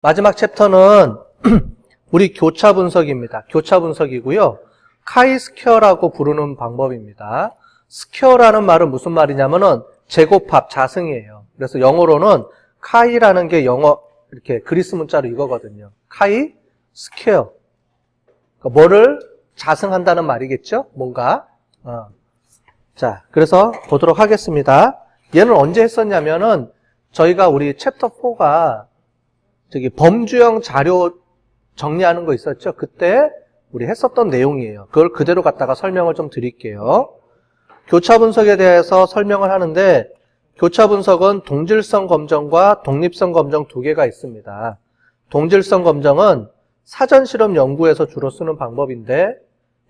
마지막 챕터는 우리 교차 분석입니다. 교차 분석이고요. 카이-스퀘어라고 부르는 방법입니다. 스퀘어라는 말은 무슨 말이냐면은 제곱합, 자승이에요. 그래서 영어로는 카이라는 게 영어 이렇게 그리스 문자로 이거거든요. 카이-스퀘어. 그러니까 뭐를 자승한다는 말이겠죠? 뭔가. 자, 그래서 보도록 하겠습니다. 얘는 언제 했었냐면은 저희가 우리 챕터 4가 저기 범주형 자료 정리하는 거 있었죠? 그때 우리 했었던 내용이에요. 그걸 그대로 갖다가 설명을 좀 드릴게요. 교차 분석에 대해서 설명을 하는데 교차 분석은 동질성 검정과 독립성 검정 두 개가 있습니다. 동질성 검정은 사전 실험 연구에서 주로 쓰는 방법인데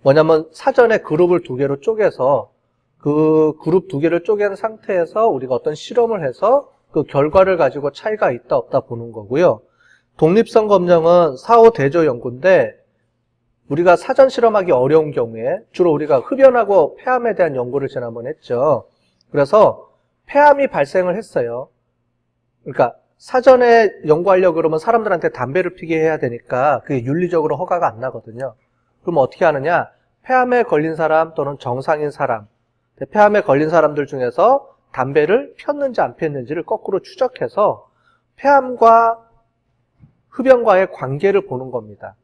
뭐냐면 사전에 그룹을 두 개로 쪼개서 그 그룹 두 개를 쪼갠 상태에서 우리가 어떤 실험을 해서 그 결과를 가지고 차이가 있다 없다 보는 거고요. 독립성 검정은 사후 대조 연구인데 우리가 사전 실험하기 어려운 경우에 주로 우리가 흡연하고 폐암에 대한 연구를 지난번에 했죠. 그래서 폐암이 발생을 했어요. 그러니까 사전에 연구하려고 그러면 사람들한테 담배를 피게 해야 되니까 그게 윤리적으로 허가가 안 나거든요. 그럼 어떻게 하느냐? 폐암에 걸린 사람 또는 정상인 사람, 폐암에 걸린 사람들 중에서 담배를 폈는지 안 폈는지를 거꾸로 추적해서 폐암과 흡연과의 관계를 보는 겁니다.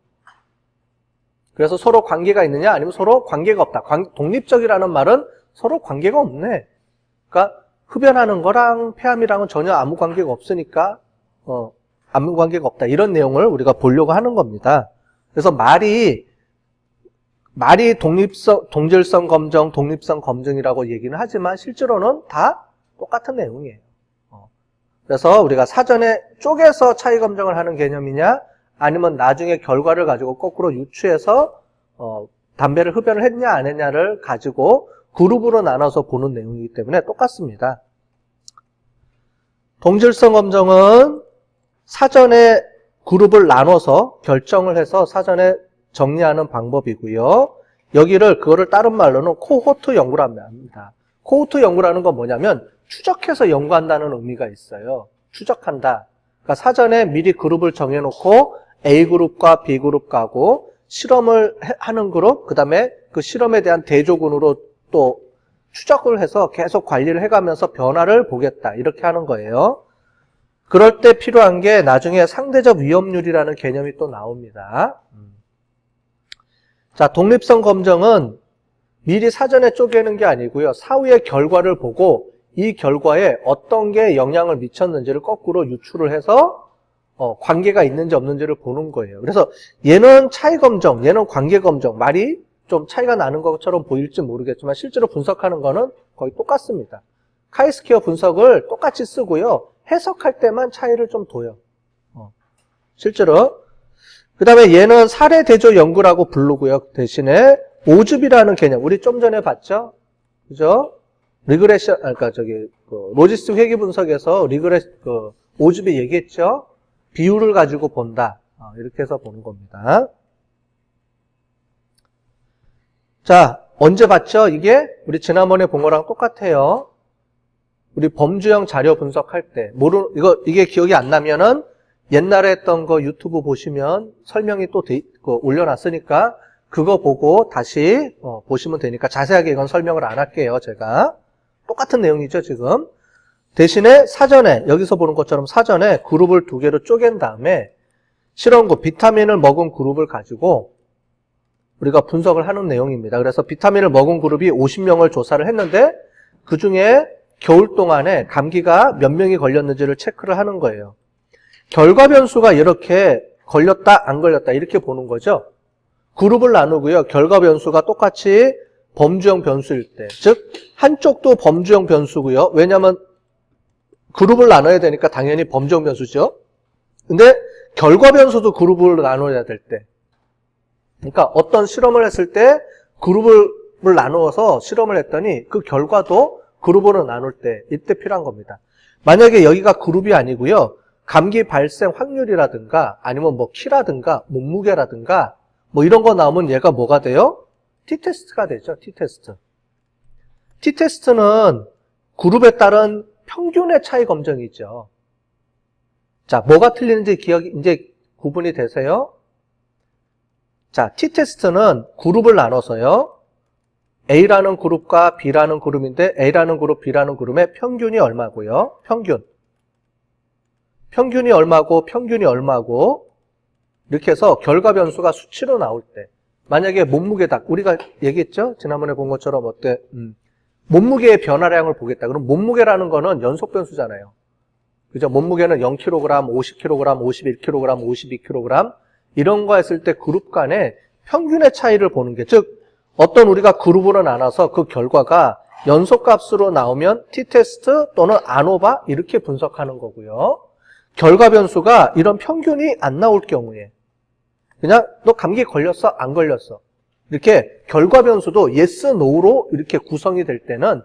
그래서 서로 관계가 있느냐 아니면 서로 관계가 없다. 독립적이라는 말은 서로 관계가 없네. 그러니까 흡연하는 거랑 폐암이랑은 전혀 아무 관계가 없으니까 아무 관계가 없다. 이런 내용을 우리가 보려고 하는 겁니다. 그래서 말이 동질성 검정, 독립성 검증이라고 얘기는 하지만 실제로는 다 똑같은 내용이에요. 그래서 우리가 사전에 쪼개서 차이 검증을 하는 개념이냐 아니면 나중에 결과를 가지고 거꾸로 유추해서 담배를 흡연을 했냐 안 했냐를 가지고 그룹으로 나눠서 보는 내용이기 때문에 똑같습니다. 동질성 검증은 사전에 그룹을 나눠서 결정을 해서 사전에 정리하는 방법이고요. 그거를 다른 말로는 코호트 연구라고 합니다. 코호트 연구라는 건 뭐냐면 추적해서 연구한다는 의미가 있어요. 추적한다. 그러니까 사전에 미리 그룹을 정해놓고 A그룹과 B그룹 가고 실험을 하는 그룹, 그 다음에 그 실험에 대한 대조군으로 또 추적을 해서 계속 관리를 해가면서 변화를 보겠다. 이렇게 하는 거예요. 그럴 때 필요한 게 나중에 상대적 위험률이라는 개념이 또 나옵니다. 자, 독립성 검증은 미리 사전에 쪼개는 게 아니고요. 사후의 결과를 보고 이 결과에 어떤 게 영향을 미쳤는지를 거꾸로 유추를 해서 관계가 있는지 없는지를 보는 거예요. 그래서 얘는 차이 검정, 얘는 관계 검정. 말이 좀 차이가 나는 것처럼 보일지 모르겠지만 실제로 분석하는 거는 거의 똑같습니다. 카이-스퀘어 분석을 똑같이 쓰고요. 해석할 때만 차이를 좀 둬요. 실제로. 그 다음에 얘는 사례 대조 연구라고 부르고요. 대신에 오즙이라는 개념. 우리 좀 전에 봤죠? 그죠? 리그레션, 로지스틱 회귀 분석에서 오즙이 얘기했죠? 비율을 가지고 본다. 이렇게 해서 보는 겁니다. 자, 언제 봤죠? 이게 우리 지난번에 본 거랑 똑같아요. 우리 범주형 자료 분석할 때. 이게 기억이 안 나면은 옛날에 했던 거 유튜브 보시면 설명이 또 올려놨으니까 그거 보고 다시 보시면 되니까 자세하게 이건 설명을 안 할게요, 제가. 똑같은 내용이죠, 지금. 대신에 사전에, 여기서 보는 것처럼 사전에 그룹을 두 개로 쪼갠 다음에 실험국, 비타민을 먹은 그룹을 가지고 우리가 분석을 하는 내용입니다. 그래서 비타민을 먹은 그룹이 50명을 조사를 했는데 그 중에 겨울 동안에 감기가 몇 명이 걸렸는지를 체크를 하는 거예요. 결과 변수가 이렇게 걸렸다, 안 걸렸다 이렇게 보는 거죠. 그룹을 나누고요. 결과 변수가 똑같이 범주형 변수일 때, 즉 한쪽도 범주형 변수고요. 왜냐하면 그룹을 나눠야 되니까 당연히 범주형 변수죠. 근데 결과 변수도 그룹을 나눠야 될 때, 그러니까 어떤 실험을 했을 때 그룹을 나누어서 실험을 했더니 그 결과도 그룹으로 나눌 때 이때 필요한 겁니다. 만약에 여기가 그룹이 아니고요. 감기 발생 확률이라든가 아니면 뭐 키라든가 몸무게라든가 뭐 이런 거 나오면 얘가 뭐가 돼요? t-테스트가 되죠. t-테스트. t-테스트는 그룹에 따른 평균의 차이 검증이죠. 자, 뭐가 틀리는지 이제 구분이 되세요? 자, t-테스트는 그룹을 나눠서요. A라는 그룹과 B라는 그룹인데 A라는 그룹, B라는 그룹의 평균이 얼마고요? 평균이 얼마고 평균이 얼마고 이렇게 해서 결과 변수가 수치로 나올 때 만약에 몸무게다. 우리가 얘기했죠? 지난번에 본 것처럼 어때? 몸무게의 변화량을 보겠다. 그럼 몸무게라는 거는 연속 변수잖아요. 그죠? 몸무게는 0kg, 50kg, 51kg, 52kg 이런 거 했을 때 그룹 간의 평균의 차이를 보는 게, 즉 어떤 우리가 그룹으로 나눠서 그 결과가 연속값으로 나오면 t-테스트 또는 ANOVA 이렇게 분석하는 거고요. 결과 변수가 이런 평균이 안 나올 경우에 그냥 너 감기 걸렸어? 안 걸렸어? 이렇게 결과 변수도 yes, no로 이렇게 구성이 될 때는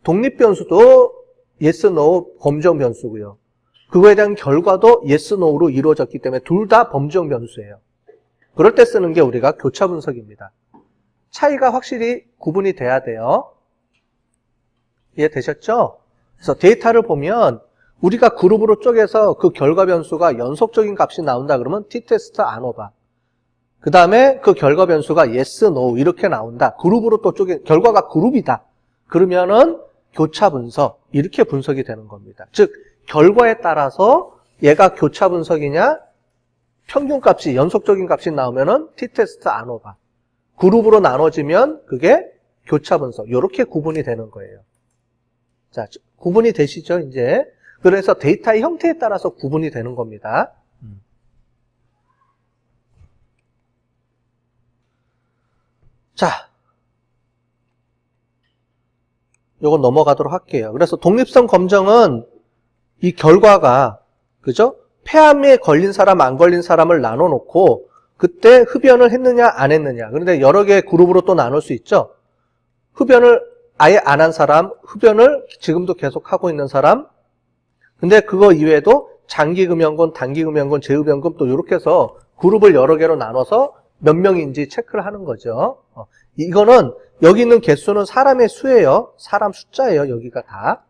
독립 변수도 yes, no 범정 변수고요. 그거에 대한 결과도 yes, no로 이루어졌기 때문에 둘 다 범정 변수예요. 그럴 때 쓰는 게 우리가 교차 분석입니다. 차이가 확실히 구분이 돼야 돼요. 이해되셨죠? 그래서 데이터를 보면 우리가 그룹으로 쪼개서 그 결과 변수가 연속적인 값이 나온다 그러면 t-테스트, ANOVA. 그 다음에 그 결과 변수가 yes, no 이렇게 나온다. 그룹으로 또 결과가 그룹이다. 그러면은 교차 분석 이렇게 분석이 되는 겁니다. 즉 결과에 따라서 얘가 교차 분석이냐 평균값이 연속적인 값이 나오면은 t-테스트, ANOVA. 그룹으로 나눠지면 그게 교차 분석. 이렇게 구분이 되는 거예요. 자, 구분이 되시죠, 이제? 그래서 데이터의 형태에 따라서 구분이 되는 겁니다. 자, 요거 넘어가도록 할게요. 그래서 독립성 검정은 이 결과가, 그죠? 폐암에 걸린 사람, 안 걸린 사람을 나눠놓고 그때 흡연을 했느냐, 안 했느냐. 그런데 여러 개의 그룹으로 또 나눌 수 있죠? 흡연을 아예 안 한 사람, 흡연을 지금도 계속 하고 있는 사람, 근데 그거 이외에도 장기금연군, 단기금연군, 재흡연군 또 이렇게 해서 그룹을 여러 개로 나눠서 몇 명인지 체크를 하는 거죠. 이거는 여기 있는 개수는 사람의 수예요. 사람 숫자예요. 여기가 다.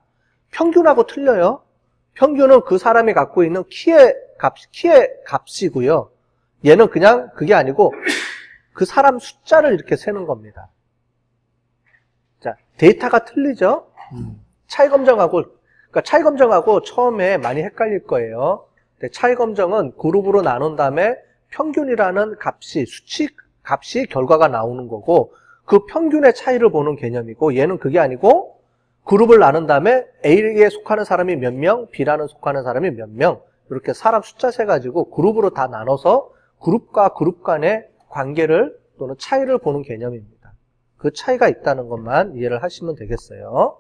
평균하고 틀려요. 평균은 그 사람이 갖고 있는 키의 값이고요. 얘는 그냥 그게 아니고 그 사람 숫자를 이렇게 세는 겁니다. 자, 데이터가 틀리죠? 차이 검정하고 처음에 많이 헷갈릴 거예요. 근데 차이 검정은 그룹으로 나눈 다음에 평균이라는 수치 값이 결과가 나오는 거고 그 평균의 차이를 보는 개념이고 얘는 그게 아니고 그룹을 나눈 다음에 A에 속하는 사람이 몇 명, B라는 속하는 사람이 몇 명 이렇게 사람 숫자 세가지고 그룹으로 다 나눠서 그룹과 그룹 간의 관계를 또는 차이를 보는 개념입니다. 그 차이가 있다는 것만 이해를 하시면 되겠어요.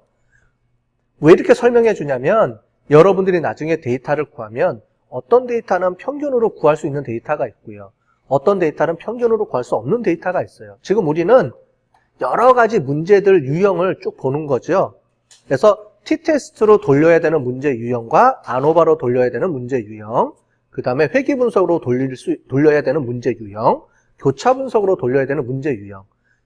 왜 이렇게 설명해 주냐면 여러분들이 나중에 데이터를 구하면 어떤 데이터는 평균으로 구할 수 있는 데이터가 있고요. 어떤 데이터는 평균으로 구할 수 없는 데이터가 있어요. 지금 우리는 여러 가지 문제들 유형을 쭉 보는 거죠. 그래서 t-테스트로 돌려야 되는 문제 유형과 ANOVA로 돌려야 되는 문제 유형, 그 다음에 회귀 분석으로 돌려야 되는 문제 유형, 교차 분석으로 돌려야 되는 문제 유형.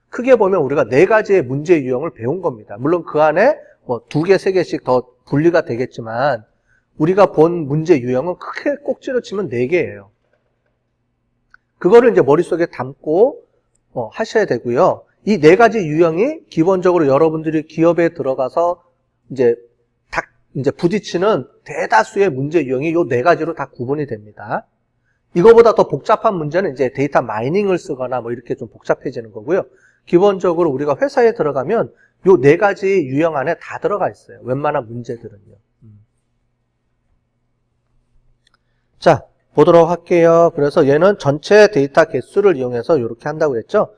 크게 보면 우리가 4가지의 문제 유형을 배운 겁니다. 물론 그 안에 뭐 2개, 3개씩 더 분리가 되겠지만 우리가 본 문제 유형은 크게 꼭지로 치면 4개예요. 그거를 이제 머릿속에 담고 하셔야 되고요. 이 4가지 유형이 기본적으로 여러분들이 기업에 들어가서 이제 부딪히는 대다수의 문제 유형이 이 4가지로 다 구분이 됩니다. 이거보다 더 복잡한 문제는 이제 데이터 마이닝을 쓰거나 뭐 이렇게 좀 복잡해지는 거고요. 기본적으로 우리가 회사에 들어가면 이 4가지 유형 안에 다 들어가 있어요. 웬만한 문제들은요. 자, 보도록 할게요. 그래서 얘는 전체 데이터 개수를 이용해서 이렇게 한다고 했죠.